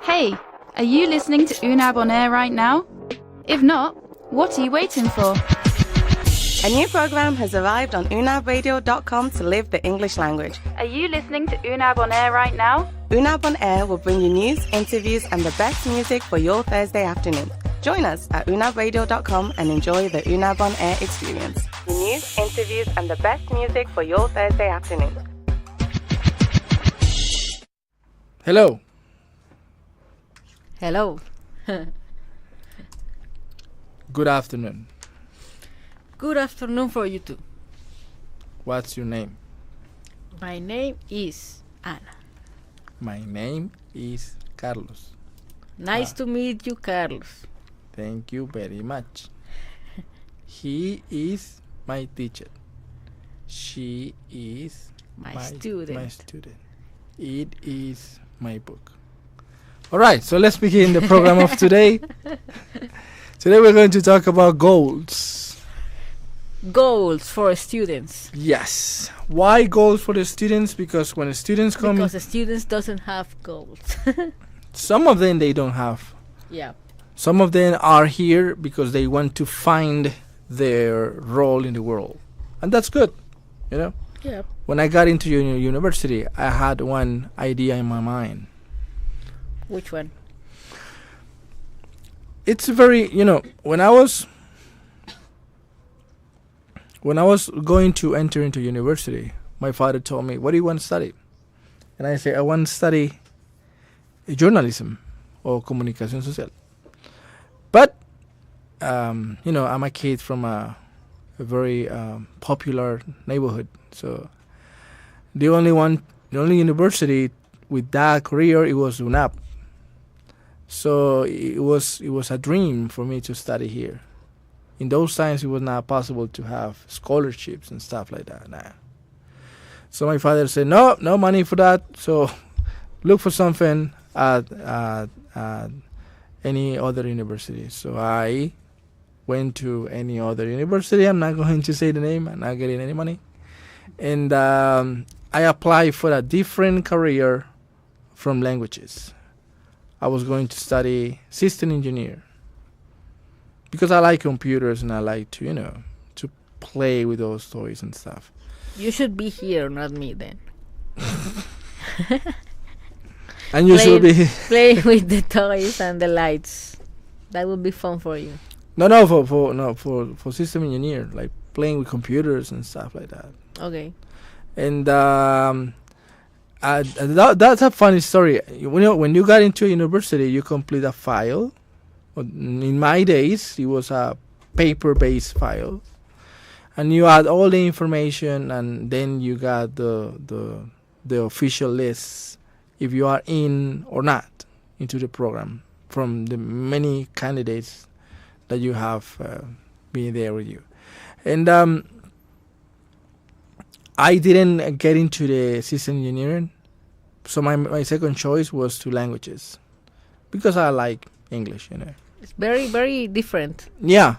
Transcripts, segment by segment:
Hey, are you listening to Unab on air right now? If not, what are you waiting for? A new program has arrived on unabradio.com to live the English language. Are you listening to Unab on air right now? Unab on Air will bring you news, interviews, and the best music for your Thursday afternoon. Join us at unabradio.com and enjoy the Unab on Air experience. The news, interviews, and the best music for your Thursday afternoon. Hello. Hello. Good afternoon. Good afternoon for you too. What's your name? My name is Ana. My name is Carlos. Nice to meet you, Carlos. Thank you very much. He is my teacher. She is My student. My student. It is my book. All right, so let's begin the program of today. Today we're going to talk about goals. Goals for students. Yes. Why goals for the students? Because when the students come... Because the students doesn't have goals. Some of them they don't have. Yeah. Some of them are here because they want to find their role in the world. And that's good, you know? Yeah. When I got into university, I had one idea in my mind. Which one? It's very, when I was going to enter into university, my father told me, what do you want to study? And I say, I want to study journalism or comunicación social. But, I'm a kid from a very popular neighborhood. So the only university with that career, it was Unab. So it was a dream for me to study here. In those times, it was not possible to have scholarships and stuff like that. Nah. So my father said, no money for that. So look for something at any other university. So I went to any other university. I'm not going to say the name. I'm not getting any money. And I applied for a different career from languages. I was going to study system engineer because I like computers and I like to, to play with those toys and stuff. You should be here, not me then. And you should be play with the toys and the lights. That would be fun for you. for system engineer, like playing with computers and stuff like that. Okay. And that's a funny story. When you got into a university, you complete a file. In my days, it was a paper-based file, and you add all the information, and then you got the official lists if you are in or not into the program from the many candidates that you have been there with you. And I didn't get into the system engineering, so my second choice was to languages because I like English, It's very, very different. Yeah,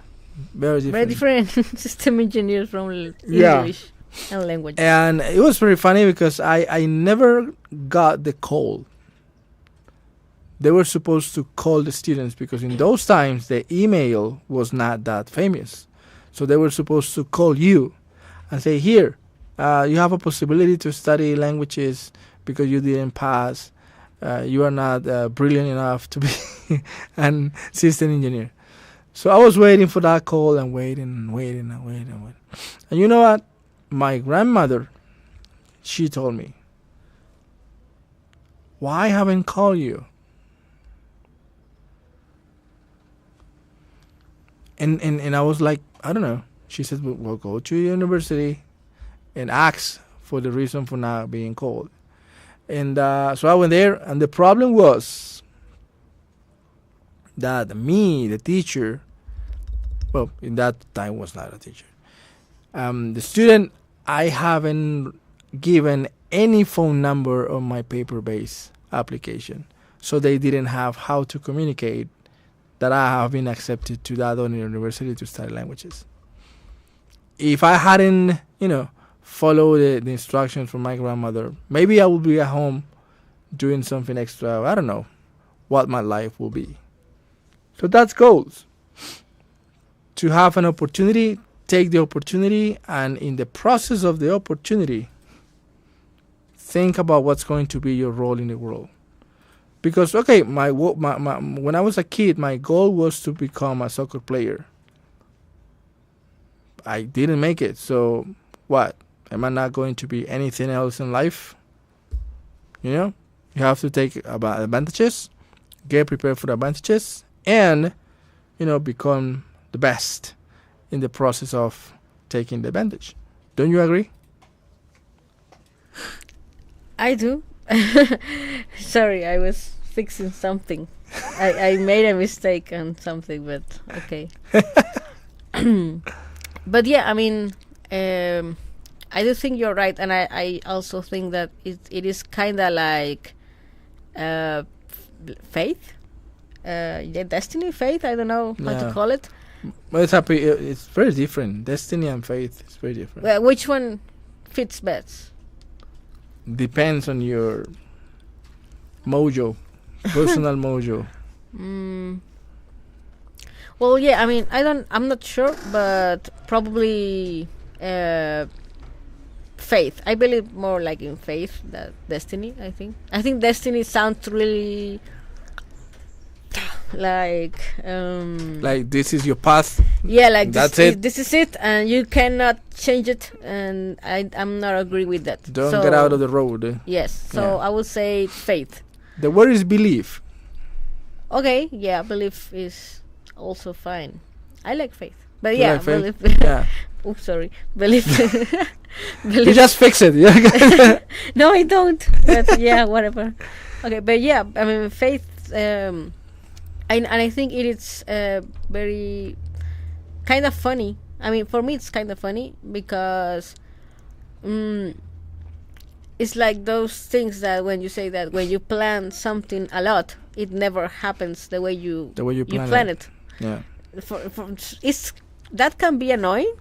very different. Very different system engineers from English and language. And it was very funny because I never got the call. They were supposed to call the students because in those times the email was not that famous. So they were supposed to call you and say, here, you have a possibility to study languages because you didn't pass. You are not brilliant enough to be an system engineer. So I was waiting for that call and waiting. And you know what? My grandmother, she told me, why haven't called you? And I was like, I don't know. She said, well, go to university and ask for the reason for not being called. And so I went there, and the problem was that me, the teacher, well, in that time was not a teacher. The student, I haven't given any phone number on my paper-based application, so they didn't have how to communicate that I have been accepted to that other university to study languages. If I hadn't, follow the instructions from my grandmother, maybe I would be at home doing something extra, I don't know, what my life will be. So that's goals. To have an opportunity, take the opportunity, and in the process of the opportunity, think about what's going to be your role in the world. Because, okay, when I was a kid, my goal was to become a soccer player. I didn't make it, so what? Am I not going to be anything else in life? You know, you have to take advantages, get prepared for the advantages, and, become the best in the process of taking the advantage. Don't you agree? I do. Sorry, I was fixing something. I made a mistake on something, but okay. But yeah, I mean, I do think you're right, and I also think that it is kind of like faith, destiny, faith. I don't know how to call it. Well, it's very different. Destiny and faith is very different. Well, which one fits best? Depends on your mojo, personal mojo. Well, yeah, I mean, I'm not sure, but probably faith. I believe more like in faith than destiny, I think destiny sounds really like this is your path. Yeah, like that's it. This is it, and you cannot change it, and I'm not agree with that. Don't get out of the road. Yes, so I would say faith. The word is belief. Okay, yeah, belief is also fine. I like faith, but You like faith? belief. Yeah. Oops, sorry, belief. You just fix it. Yeah. No, I don't. But yeah, whatever. Okay, but yeah, I mean, faith. And I think it is very kind of funny. I mean, for me, it's kind of funny because it's like those things that when you say that when you plan something a lot, it never happens the way you plan it. Yeah. That can be annoying.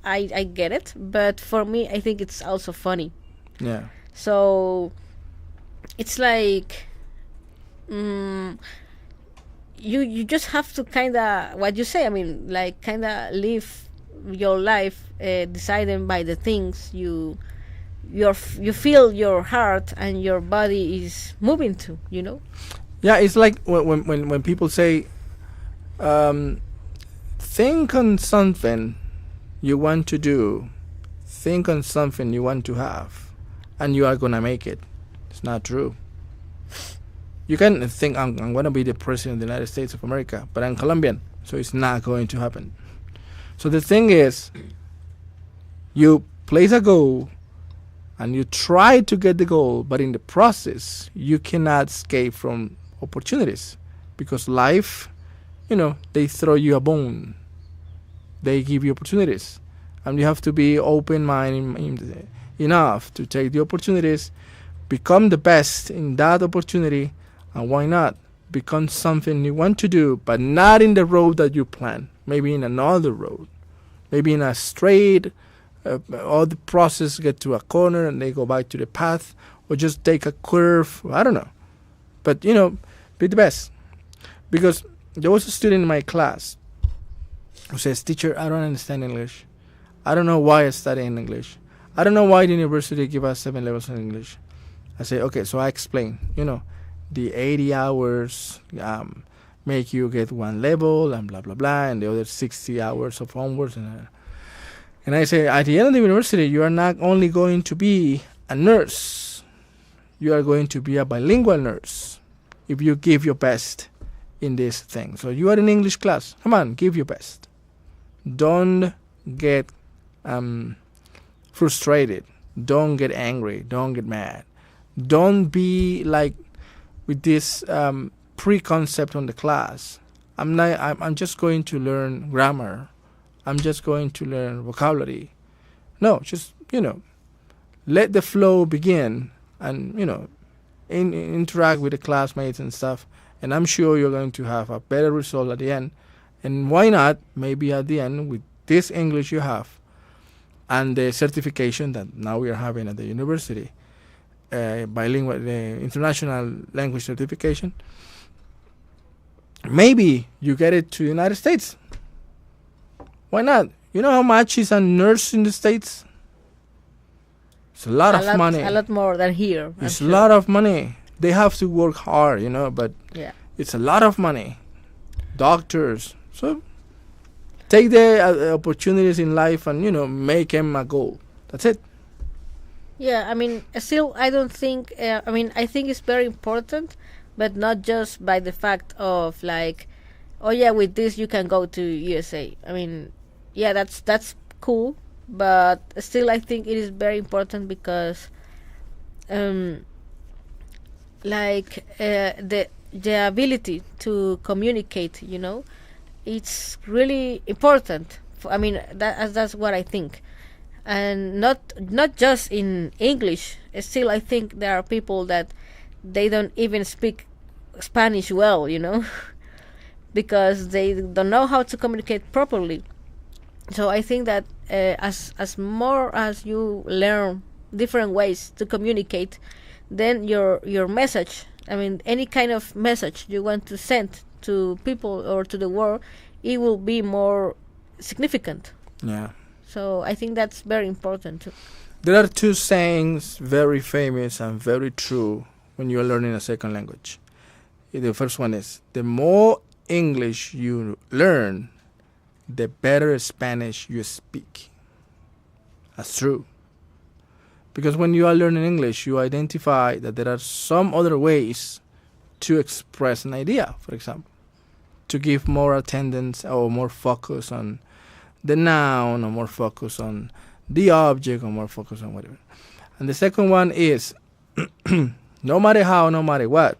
I get it, but for me, I think it's also funny. Yeah. So it's like. You just have to kind of what you say. I mean, like kind of live your life decided by the things you feel your heart and your body is moving to. Yeah, it's like when people say, think on something you want to do, think on something you want to have, and you are gonna make it. It's not true. You can think I'm going to be the president of the United States of America, but I'm Colombian, so it's not going to happen. So the thing is, you place a goal and you try to get the goal, but in the process, you cannot escape from opportunities because life, they throw you a bone. They give you opportunities, and you have to be open-minded enough to take the opportunities, become the best in that opportunity. And why not become something you want to do, but not in the road that you plan? Maybe in another road, maybe in a straight. All the process get to a corner and they go back to the path, or just take a curve. I don't know, but be the best. Because there was a student in my class who says, "Teacher, I don't understand English. I don't know why I study in English. I don't know why the university give us 7 levels in English." I say, okay, so I explain. The 80 hours make you get 1 level and blah, blah, blah, and the other 60 hours of homework. And I say, at the end of the university, you are not only going to be a nurse, you are going to be a bilingual nurse if you give your best in this thing. So you are in English class. Come on, give your best. Don't get frustrated. Don't get angry. Don't get mad. Don't be like with this preconcept on the class. I'm just going to learn grammar. I'm just going to learn vocabulary. No, just let the flow begin, and interact with the classmates and stuff. And I'm sure you're going to have a better result at the end. And why not? Maybe at the end with this English you have, and the certification that now we are having at the university. Bilingual, the international language certification, maybe you get it to the United States. Why not? You know how much is a nurse in the States? It's a lot of money. A lot more than here. It's a lot of money. They have to work hard, but Yeah. it's a lot of money. Doctors. So take the opportunities in life and, make them a goal. That's it. Yeah, I mean, still, I don't think. I think it's very important, but not just by the fact of like, oh yeah, with this you can go to USA. I mean, yeah, that's cool, but still, I think it is very important because, the ability to communicate, it's really important. That's what I think. And not just in English. Still, I think there are people that they don't even speak Spanish well, because they don't know how to communicate properly. So I think that as more as you learn different ways to communicate, then your message, any kind of message you want to send to people or to the world, it will be more significant. Yeah. So I think that's very important too. There are two sayings very famous and very true when you are learning a second language. The first one is, the more English you learn, the better Spanish you speak. That's true. Because when you are learning English, you identify that there are some other ways to express an idea, for example, to give more attendance or more focus on the noun, or more focus on the object, or more focus on whatever. And the second one is, no matter how, no matter what,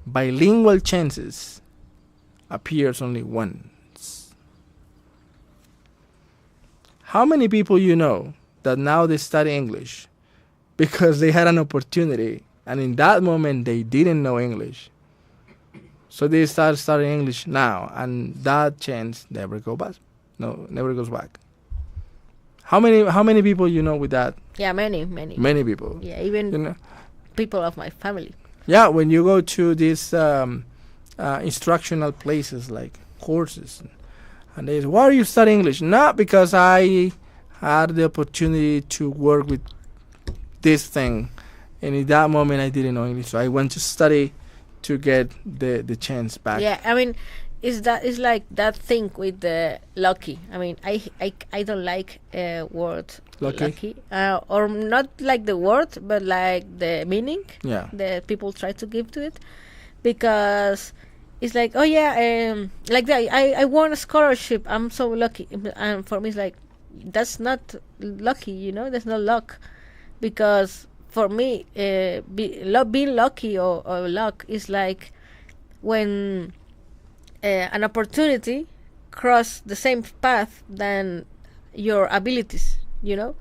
bilingual chances appears only once. How many people you know that now they study English because they had an opportunity and in that moment they didn't know English? So they start studying English now, and that chance never goes back. How many people you know with that? Yeah, many. Many people. Yeah, even people of my family. Yeah, when you go to these instructional places like courses, and they say, why are you studying English? Not because I had the opportunity to work with this thing, and in that moment I didn't know English, so I went to study to get the chance back. Yeah, it's like that thing with the lucky. I don't like word lucky, or not like the word, but like the meaning. Yeah. That people try to give to it, because it's like, oh yeah, like that. I won a scholarship. I'm so lucky, and for me it's like, that's not lucky. That's not luck, because for me, being lucky or luck is like when an opportunity cross the same path than your abilities, the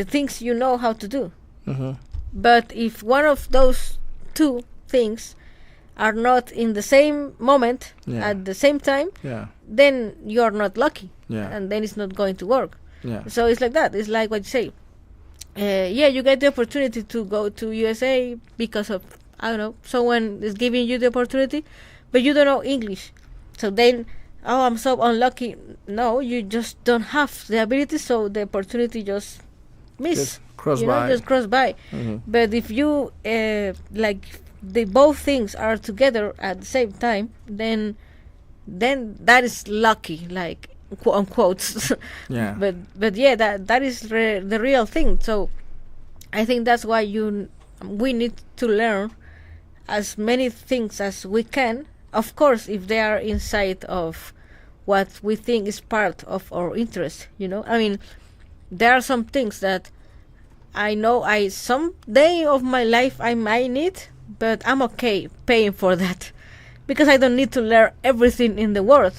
things you know how to do. Mm-hmm. But if one of those two things are not in the same moment, at the same time, then you're not lucky, and then it's not going to work. So it's like that. It's like what you say. You get the opportunity to go to USA because of, I don't know, someone is giving you the opportunity, but you don't know English. So then, I'm so unlucky. No, you just don't have the ability, so the opportunity just just cross by. Mm-hmm. But if you, the both things are together at the same time, then that is lucky, like, quote unquote. Yeah. But yeah, that is the real thing. So I think that's why we need to learn as many things as we can. Of course, if they are inside of what we think is part of our interest, there are some things that I know some day of my life I might need, but I'm okay paying for that, because I don't need to learn everything in the world.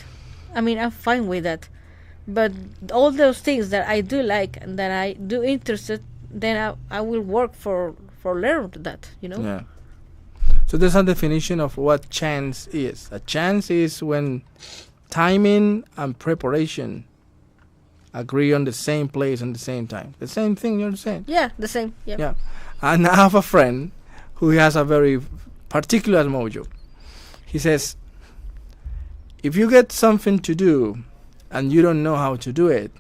I'm fine with that. But all those things that I do like and that I do interested, then I will work for learn that, Yeah. So there's a definition of what chance is. A chance is when timing and preparation agree on the same place and the same time. The same thing you're saying. Yeah, the same. Yep. Yeah. And I have a friend who has a very particular mojo. He says, if you get something to do and you don't know how to do it,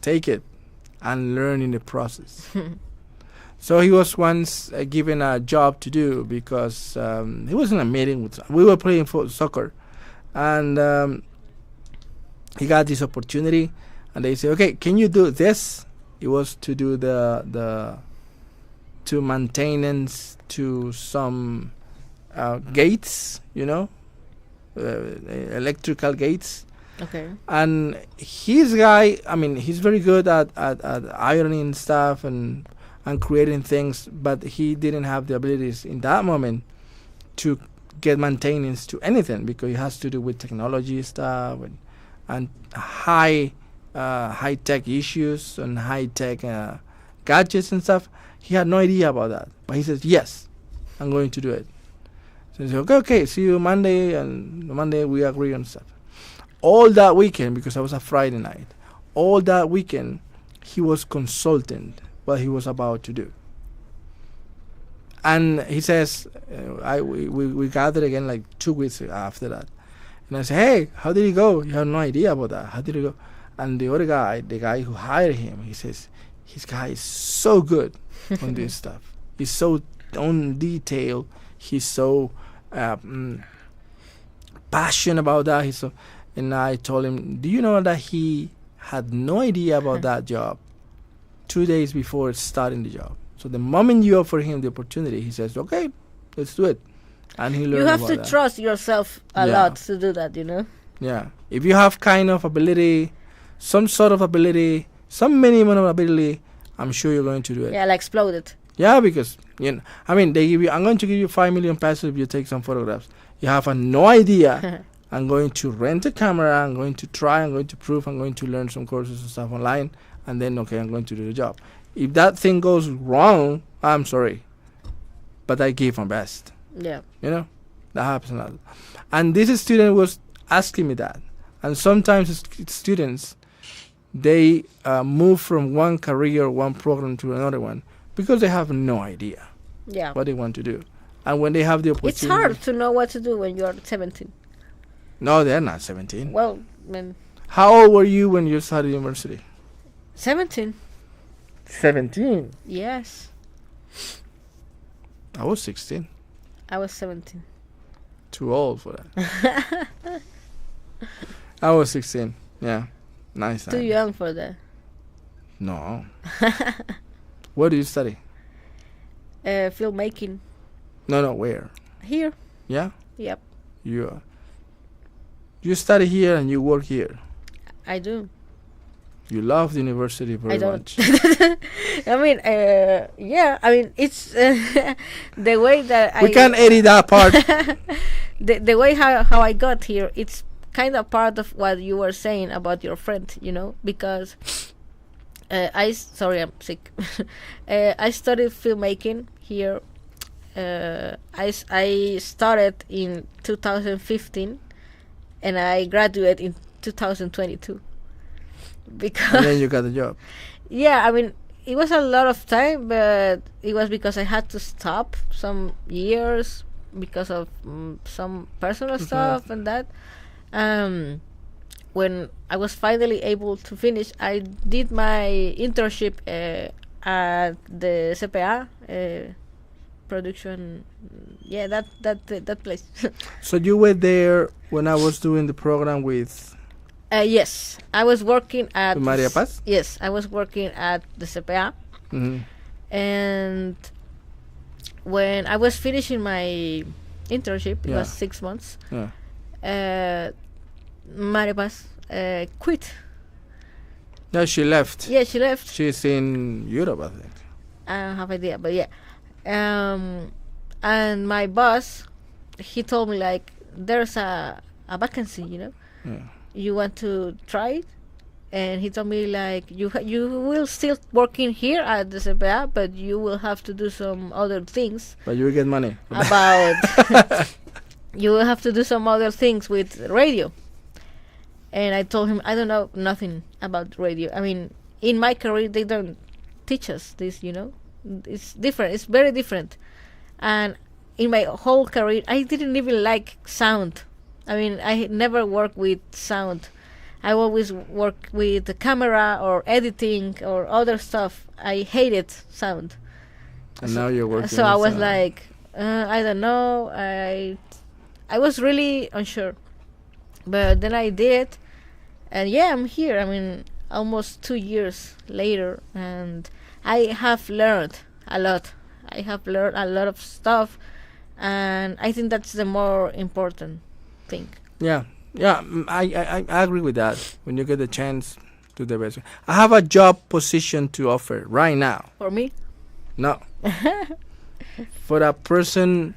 take it and learn in the process. So he was once given a job to do because he was in a meeting with. We were playing soccer, and he got this opportunity, and they said, "Okay, can you do this?" It was to do the maintenance to some gates, electrical gates. Okay. And his guy, I mean, he's very good at ironing stuff and creating things, but he didn't have the abilities in that moment to get maintenance to anything because it has to do with technology stuff and high tech issues and high tech gadgets and stuff. He had no idea about that, but he says, "Yes, I'm going to do it." So he said, "Okay, see you Monday," and Monday we agree on stuff. All that weekend, because it was a Friday night, all that weekend he was consulting what he was about to do. And he says, we gathered again like 2 weeks after that. And I said, "Hey, how did it go? You have no idea about that. How did it go?" And the other guy, the guy who hired him, he says, "His guy is so good on this stuff. He's so on detail. He's so passionate about that. He's so." And I told him, "Do you know that he had no idea about that job 2 days before starting the job? So the moment you offer him the opportunity, he says, 'Okay, let's do it.'" And he learned You have about to that. trust yourself a lot to do that, Yeah. If you have kind of ability, some sort of ability, some minimum of ability, I'm sure you're going to do it. Yeah, like exploded. Yeah, because, they give you, I'm going to give you 5 million pesos if you take some photographs. You have no idea. I'm going to rent a camera, I'm going to try, I'm going to prove, I'm going to learn some courses and stuff online, and then, okay, I'm going to do the job. If that thing goes wrong, I'm sorry. But I gave my best. Yeah. That happens a lot. And this student was asking me that. And sometimes students, they move from one career, one program to another one because they have no idea what they want to do. And when they have the opportunity... It's hard to know what to do when you're 17. No, they're not 17. Well, man. How old were you when you started university? 17. 17? Yes. I was 16. I was 17. Too old for that. I was 16. Yeah. Nice. Too young for that. No. What do you study? Filmmaking. No, where? Here. Yeah? Yep. You study here and you work here. I do. You love the university very much. I mean, yeah. I mean, it's the way that we can edit that part. the way how I got here. It's kind of part of what you were saying about your friend. Because sorry, I'm sick. I studied filmmaking here. I started in 2015. And I graduated in 2022. Because and then you got the job. Yeah, I mean, it was a lot of time, but it was because I had to stop some years because of some personal stuff and that. When I was finally able to finish, I did my internship at the CPA production. Yeah, that place. So you were there when I was doing the program with... Yes, I was working at... Maria Paz? Yes, I was working at the CPA. Mm-hmm. And when I was finishing my internship, it was 6 months, Maria Paz quit. Yeah, she left. Yeah, she left. She's in Europe, I think. I don't have idea, but yeah. And my boss, he told me, like, there's a vacancy, Yeah. You want to try it? And he told me, like, you will still working here at the CPA, but you will have to do some other things. But you will get money. You will have to do some other things with radio. And I told him, I don't know nothing about radio. I mean, in my career, they don't teach us this, It's different. It's very different. And in my whole career, I didn't even like sound. I mean, I never worked with sound. I always work with the camera or editing or other stuff. I hated sound. And now you're working. So I with was sound. like, I don't know. I was really unsure. But then I did, and yeah, I'm here. I mean, almost 2 years later, and I have learned a lot. I have learned a lot of stuff, and I think that's the more important thing. Yeah, I agree with that. When you get the chance, do the best. I have a job position to offer right now. For me, No. For a person,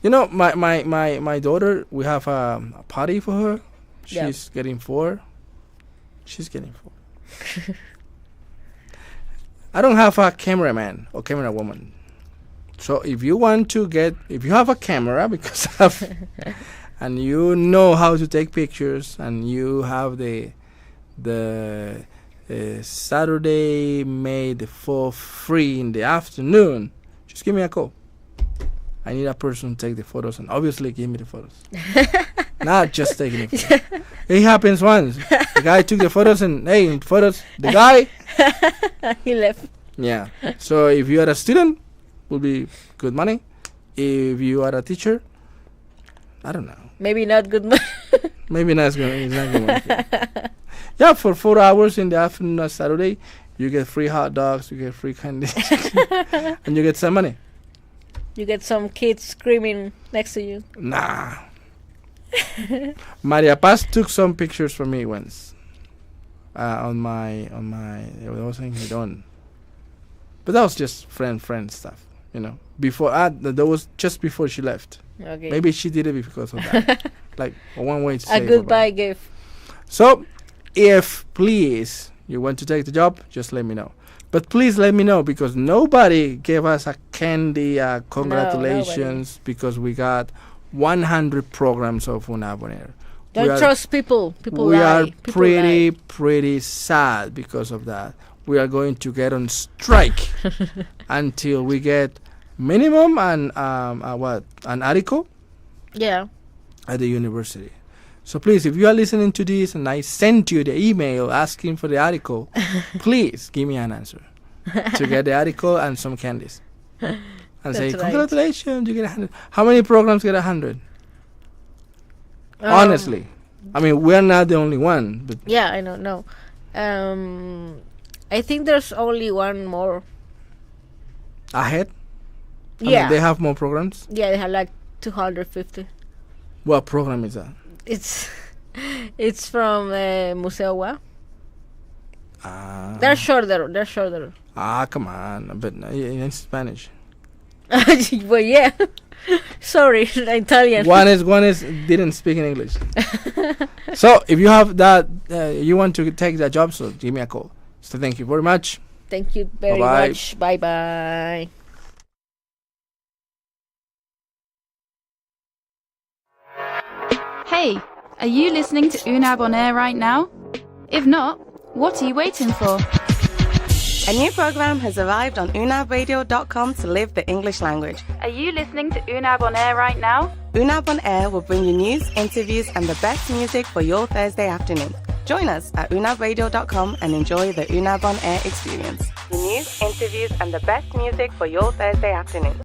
you know, my daughter, we have a party for her. Yeah. She's getting 4. She's getting 4. I don't have a cameraman or camera woman. So if you have a camera, because and you know how to take pictures, and you have the Saturday, May the 4th free in the afternoon, just give me a call. I need a person to take the photos, and obviously give me the photos. Not just taking the photos. It happens once. The guy took the photos, and hey, photos, the guy. he left. Yeah. So if you are a student, will be good money. If you are a teacher, I don't know. Maybe not good money. Maybe not good. It's not good money. Yeah, for 4 hours in the afternoon on Saturday, you get free hot dogs, you get free candy, and you get some money. You get some kids screaming next to you. Nah. Maria Paz took some pictures for me once. On my it was in Hidon. But that was just friend stuff, you know. Before that was just before she left. Okay. Maybe she did it because of that. Like one way to say a goodbye gift. So, if please you want to take the job, just let me know. But please let me know, because nobody gave us a candy congratulations, because we got 100 programs of Unab on air. Don't trust people. People we lie. are People lie. pretty sad because of that. We are going to get on strike until we get minimum and an article Yeah. at the university. So please, if you are listening to this and I sent you the email asking for the article, please give me an answer to get the article and some candies. And say, That's right. congratulations, you get 100. How many programs get 100? Honestly. I mean, we're not the only one. But Yeah, I don't know. I think there's only one more. ahead? I Yeah. mean, they have more programs? Yeah, they have like 250. What program is that? It's from Museo Wa. Ah, They're shorter. come on. But in Spanish. Well, yeah. Sorry, Italian. One is didn't speak in English. So if you have that, you want to take that job, so give me a call. So thank you very much. Thank you very Bye-bye. much. Bye bye. Hey, are you listening to Unab on air right now? If not, what are you waiting for? A new program has arrived on unabradio.com to live the English language. Are you listening to Unab on air right now? Unab on Air will bring you news, interviews, and the best music for your Thursday afternoon. Join us at unabradio.com and enjoy the Unab on Air experience. The news, interviews, and the best music for your Thursday afternoon.